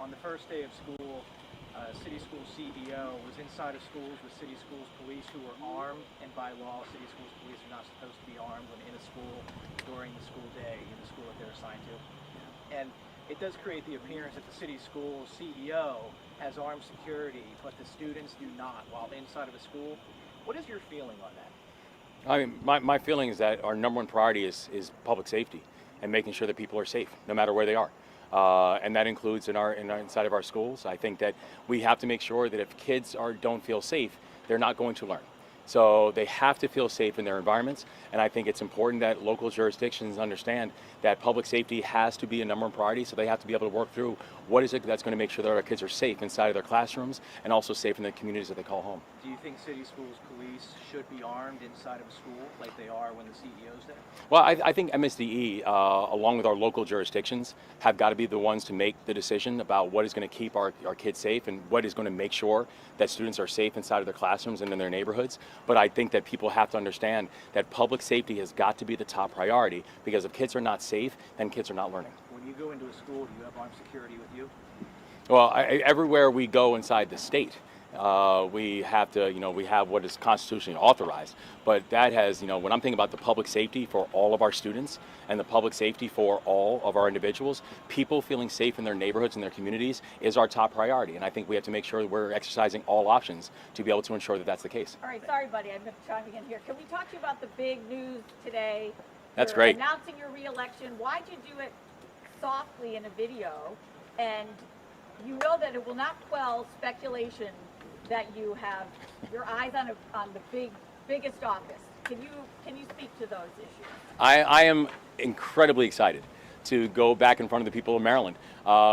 On the first day of school, city school CEO was inside of schools with city schools police who were armed, and by law, city schools police are not supposed to be armed when in a school during the school day in the school that they're assigned to. And it does create the appearance that the city school CEO has armed security, but the students do not while inside of a school. What is your feeling on that? I mean, my feeling is that our number one priority is public safety and making sure that people are safe, no matter where they are. And that includes inside of our schools. I think that we have to make sure that if kids don't feel safe, they're not going to learn. So they have to feel safe in their environments, and I think it's important that local jurisdictions understand that public safety has to be a number one priority, so they have to be able to work through what is it that's going to make sure that our kids are safe inside of their classrooms and also safe in the communities that they call home. Do you think city schools police should be armed inside of a school like they are when the CEO's there? Well, I think MSDE, along with our local jurisdictions, have got to be the ones to make the decision about what is going to keep our kids safe and what is going to make sure that students are safe inside of their classrooms and in their neighborhoods. But I think that people have to understand that public safety has got to be the top priority, because if kids are not safe, then kids are not learning. When you go into a school, do you have armed security with you? Well, everywhere we go inside the state, we have to, we have what is constitutionally authorized. But that has, when I'm thinking about the public safety for all of our students and the public safety for all of our individuals, people feeling safe in their neighborhoods and their communities is our top priority. And I think we have to make sure that we're exercising all options to be able to ensure that that's the case. All right, sorry, buddy, I'm chiming in here. Can we talk to you about the big news today? That's You're great. Announcing your reelection. Why'd you do it softly in a video? And you know that it will not quell speculation that you have your eyes on the biggest office. Can you speak to those issues? I am incredibly excited to go back in front of the people of Maryland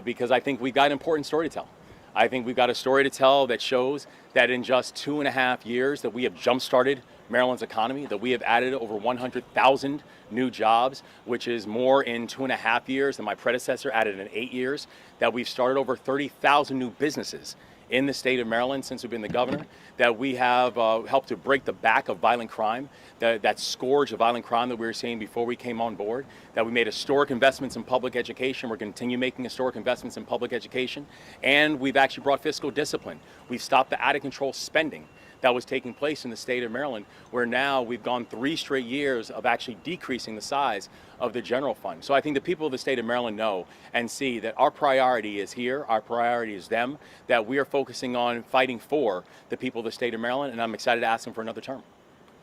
because I think we've got an important story to tell. I think we've got a story to tell that shows that in just 2.5 years that we have jump-started Maryland's economy, that we have added over 100,000 new jobs, which is more in 2.5 years than my predecessor added in 8 years, that we've started over 30,000 new businesses in the state of Maryland since we've been the governor, that we have helped to break the back of violent crime, that scourge of violent crime that we were seeing before we came on board, that we made historic investments in public education. We're going to continue making historic investments in public education, and we've actually brought fiscal discipline. We've stopped the out-of-control spending that was taking place in the state of Maryland, where now we've gone 3 straight years of actually decreasing the size of the general fund. So I think the people of the state of Maryland know and see that our priority is here, our priority is them, that we are focusing on fighting for the people of the state of Maryland, and I'm excited to ask them for another term.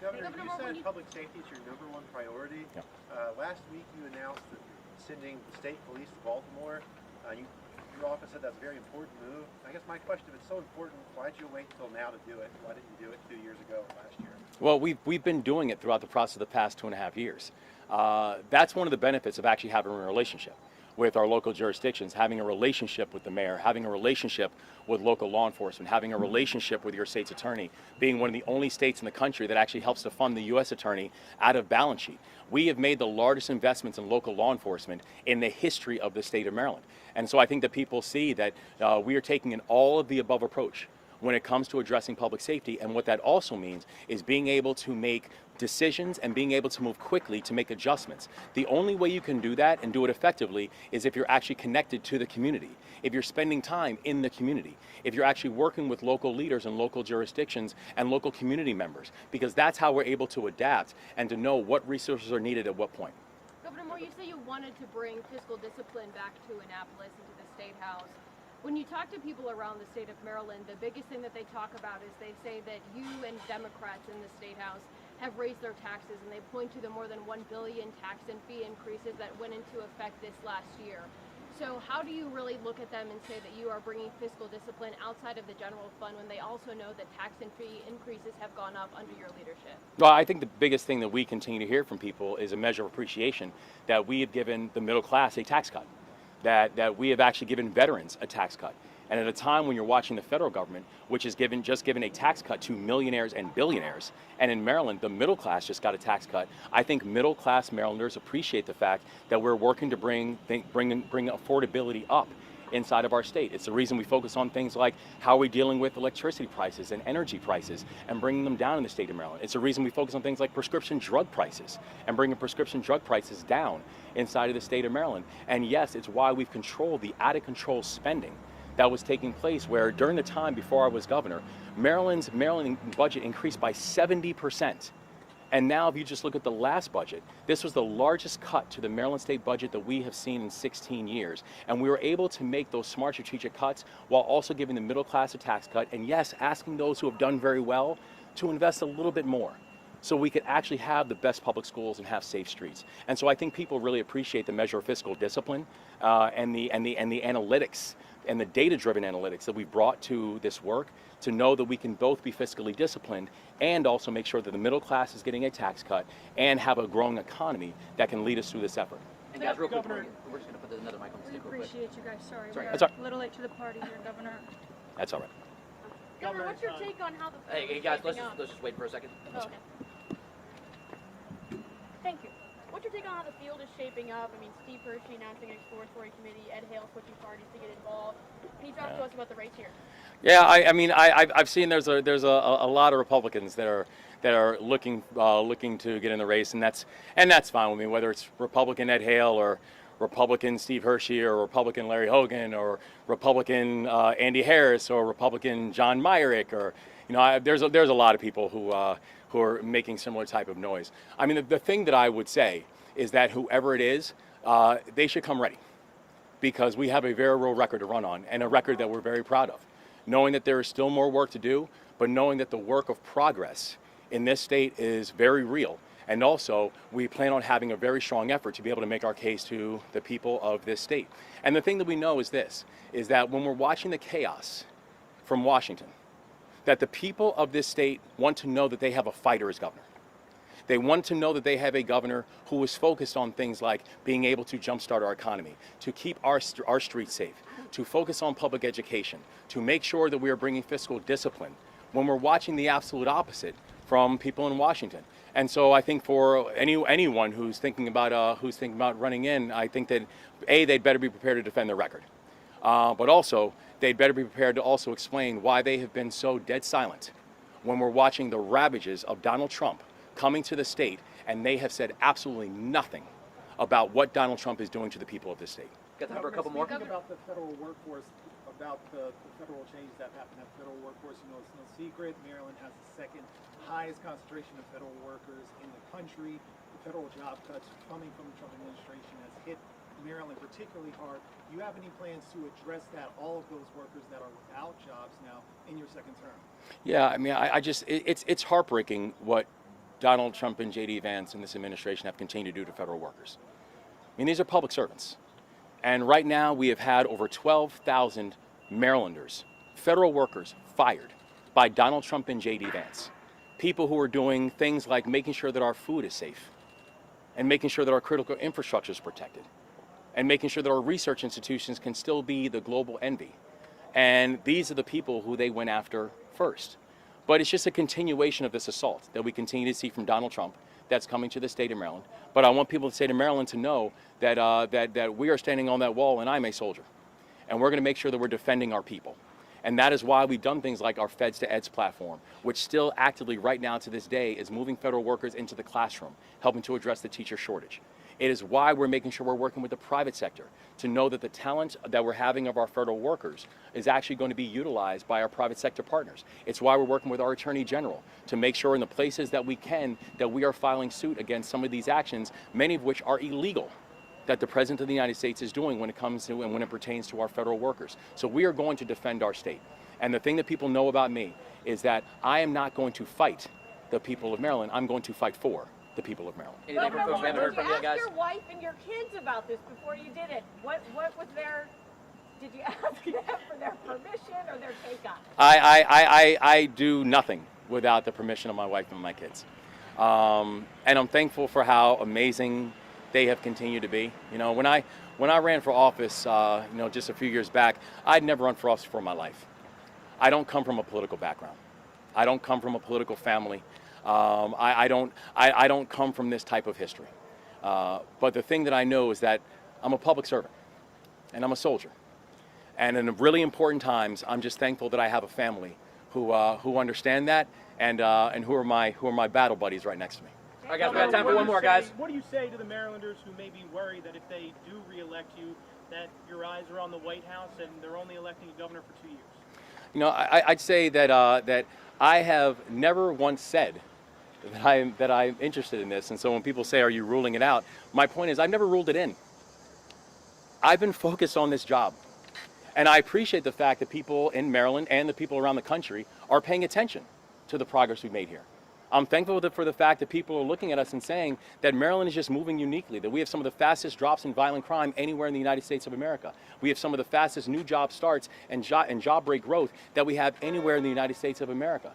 Governor, you said public safety is your number one priority. Yeah. Last week you announced that you're sending the state police to Baltimore. Your office said that's a very important move. I guess my question, if it's so important, why did you wait until now to do it? Why didn't you do it 2 years ago, last year? Well, we've been doing it throughout the process of the past 2.5 years. That's one of the benefits of actually having a relationship with our local jurisdictions, having a relationship with the mayor, having a relationship with local law enforcement, having a relationship with your state's attorney, being one of the only states in the country that actually helps to fund the U.S. attorney out of balance sheet. We have made the largest investments in local law enforcement in the history of the state of Maryland. And so I think that people see that we are taking an all-of-the-above approach when it comes to addressing public safety. And what that also means is being able to make decisions and being able to move quickly to make adjustments. The only way you can do that and do it effectively is if you're actually connected to the community, if you're spending time in the community, if you're actually working with local leaders and local jurisdictions and local community members, because that's how we're able to adapt and to know what resources are needed at what point. Governor Moore, you say you wanted to bring fiscal discipline back to Annapolis and to the State House. When you talk to people around the state of Maryland, the biggest thing that they talk about is they say that you and Democrats in the State House have raised their taxes, and they point to the more than $1 billion tax and fee increases that went into effect this last year. So how do you really look at them and say that you are bringing fiscal discipline outside of the general fund when they also know that tax and fee increases have gone up under your leadership? Well, I think the biggest thing that we continue to hear from people is a measure of appreciation that we have given the middle class a tax cut, that we have actually given veterans a tax cut. And at a time when you're watching the federal government, which is just given a tax cut to millionaires and billionaires, and in Maryland, the middle class just got a tax cut, I think middle class Marylanders appreciate the fact that we're working to bring affordability up inside of our state. It's the reason we focus on things like how are we dealing with electricity prices and energy prices and bringing them down in the state of Maryland. It's the reason we focus on things like prescription drug prices and bringing prescription drug prices down inside of the state of Maryland. And yes, it's why we've controlled the out-of-control spending that was taking place where during the time before I was governor, Maryland budget increased by 70%. And now if you just look at the last budget, this was the largest cut to the Maryland state budget that we have seen in 16 years. And we were able to make those smart strategic cuts while also giving the middle class a tax cut. And yes, asking those who have done very well to invest a little bit more, so we could actually have the best public schools and have safe streets. And so I think people really appreciate the measure of fiscal discipline and the analytics and the data-driven analytics that we brought to this work, to know that we can both be fiscally disciplined and also make sure that the middle class is getting a tax cut and have a growing economy that can lead us through this effort. And guys, real quick, we're just going to put another mic on the We stick real quick. appreciate you guys. Sorry, That's we're all right. a little late to the party here, Governor. That's all right. Governor, what's your take on how the Hey guys, let's just wait for a second. Okay. Thank you. What's your take on how the field is shaping up? I mean, Steve Hershey announcing an exploratory committee, Ed Hale switching parties to get involved. Can you talk to us about the race here? Yeah, I've seen there's a lot of Republicans that are looking to get in the race, and that's fine with me. Whether it's Republican Ed Hale or Republican Steve Hershey or Republican Larry Hogan or Republican Andy Harris or Republican John Myrick, or there's a lot of people who are making similar type of noise. I mean, the thing that I would say is that whoever it is, they should come ready, because we have a very real record to run on, and a record that we're very proud of. Knowing that there is still more work to do, but knowing that the work of progress in this state is very real. And also, we plan on having a very strong effort to be able to make our case to the people of this state. And the thing that we know is this, is that when we're watching the chaos from Washington, that the people of this state want to know that they have a fighter as governor. They want to know that they have a governor who is focused on things like being able to jumpstart our economy, to keep our streets safe, to focus on public education, to make sure that we are bringing fiscal discipline, when we're watching the absolute opposite from people in Washington. And so I think for anyone who's thinking about running in, I think that they'd better be prepared to defend their record, but also they'd better be prepared to also explain why they have been so dead silent when we're watching the ravages of Donald Trump coming to the state, and they have said absolutely nothing about what Donald Trump is doing to the people of this state. Got time for a couple more? Speaking about the federal workforce, about the federal change that happened at the federal workforce, it's no secret, Maryland has the second highest concentration of federal workers in the country. The federal job cuts coming from the Trump administration has hit Maryland particularly hard. Do you have any plans to address that, all of those workers that are without jobs now in your second term? Yeah, I mean, it's heartbreaking what Donald Trump and J.D. Vance and this administration have continued to do to federal workers. I mean, these are public servants. And right now we have had over 12,000 Marylanders, federal workers, fired by Donald Trump and J.D. Vance. People who are doing things like making sure that our food is safe, and making sure that our critical infrastructure is protected, and making sure that our research institutions can still be the global envy. And these are the people who they went after first. But it's just a continuation of this assault that we continue to see from Donald Trump that's coming to the state of Maryland. But I want people in the state of Maryland to know that, that we are standing on that wall, and I'm a soldier. And we're going to make sure that we're defending our people. And that is why we've done things like our Feds to Eds platform, which still actively right now to this day is moving federal workers into the classroom, helping to address the teacher shortage. It is why we're making sure we're working with the private sector to know that the talent that we're having of our federal workers is actually going to be utilized by our private sector partners. It's why we're working with our Attorney General to make sure in the places that we can, that we are filing suit against some of these actions, many of which are illegal, that the President of the United States is doing when it comes to and when it pertains to our federal workers. So we are going to defend our state. And the thing that people know about me is that I am not going to fight the people of Maryland. I'm going to fight for the people of Maryland. Anything from folks we haven't heard from yet, guys? Did you ask your wife and your kids about this before you did it? What was their? Did you ask them for their permission or their take on it? I do nothing without the permission of my wife and my kids. And I'm thankful for how amazing they have continued to be. You know, when I ran for office, just a few years back, I'd never run for office before in my life. I don't come from a political background. I don't come from a political family. I don't come from this type of history. But the thing that I know is that I'm a public servant and I'm a soldier. And in really important times, I'm just thankful that I have a family who understand that and who are my battle buddies right next to me. All right, guys, we got time for one more, guys. What do you say to the Marylanders who may be worried that if they do re-elect you, that your eyes are on the White House and they're only electing a governor for 2 years? You know, I'd say that that I have never once said that I'm interested in this. And so when people say, "Are you ruling it out?" My point is, I've never ruled it in. I've been focused on this job, and I appreciate the fact that people in Maryland and the people around the country are paying attention to the progress we've made here. I'm thankful for the fact that people are looking at us and saying that Maryland is just moving uniquely, that we have some of the fastest drops in violent crime anywhere in the United States of America. We have some of the fastest new job starts and job rate growth that we have anywhere in the United States of America.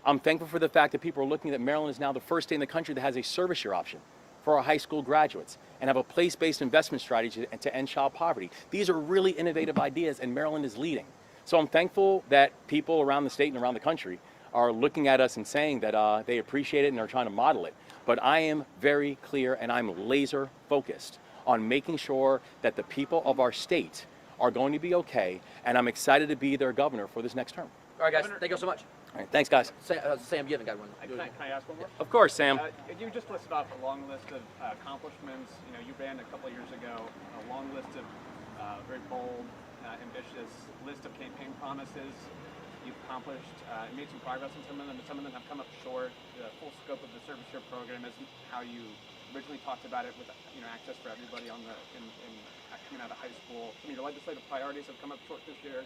I'm thankful for the fact that people are looking that Maryland is now the first state in the country that has a service year option for our high school graduates and have a place-based investment strategy to end child poverty. These are really innovative ideas, and Maryland is leading. So I'm thankful that people around the state and around the country are looking at us and saying that they appreciate it and are trying to model it. But I am very clear and I'm laser focused on making sure that the people of our state are going to be okay, and I'm excited to be their governor for this next term. All right, guys. Thank you so much. All right, thank guys. Sam, you haven't got one. Can I ask one more? Of course, Sam. You just listed off a long list of accomplishments. You know, you ran a couple of years ago a long list of very bold, ambitious list of campaign promises you've accomplished, made some progress on some of them, and some of them have come up short. The full scope of the service year program isn't how you originally talked about it, with access for everybody on coming out of high school. Some of your legislative priorities have come up short this year.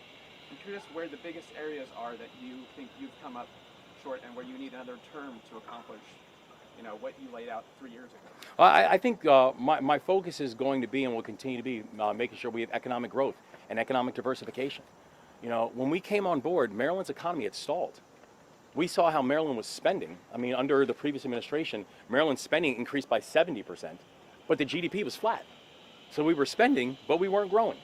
I'm curious where the biggest areas are that you think you've come up short and where you need another term to accomplish, what you laid out 3 years ago. I think my focus is going to be and will continue to be making sure we have economic growth and economic diversification. When we came on board, Maryland's economy had stalled. We saw how Maryland was spending. I mean, under the previous administration, Maryland's spending increased by 70%, but the GDP was flat. So we were spending, but we weren't growing.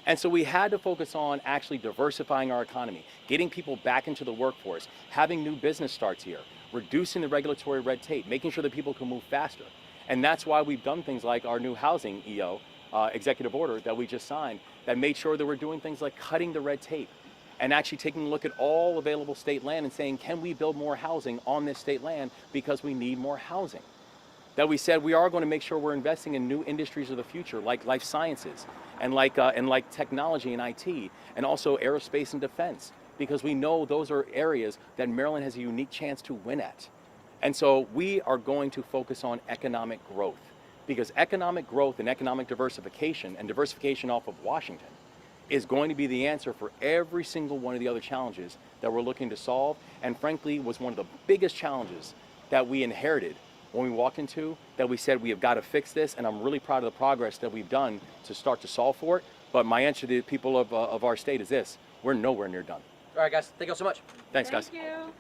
And so we had to focus on actually diversifying our economy, getting people back into the workforce, having new business starts here, reducing the regulatory red tape, making sure that people can move faster. And that's why we've done things like our new housing EO, executive order that we just signed, that made sure that we're doing things like cutting the red tape and actually taking a look at all available state land and saying, can we build more housing on this state land because we need more housing? That we said we are going to make sure we're investing in new industries of the future, like life sciences and like technology and IT, and also aerospace and defense, because we know those are areas that Maryland has a unique chance to win at. And so we are going to focus on economic growth, because economic growth and economic diversification, and diversification off of Washington, is going to be the answer for every single one of the other challenges that we're looking to solve, and frankly was one of the biggest challenges that we inherited when we walked into, that we said we have got to fix this, and I'm really proud of the progress that we've done to start to solve for it. But my answer to the people of our state is this: we're nowhere near done. All right, guys. Thank you so much. Thanks, guys. Thank you.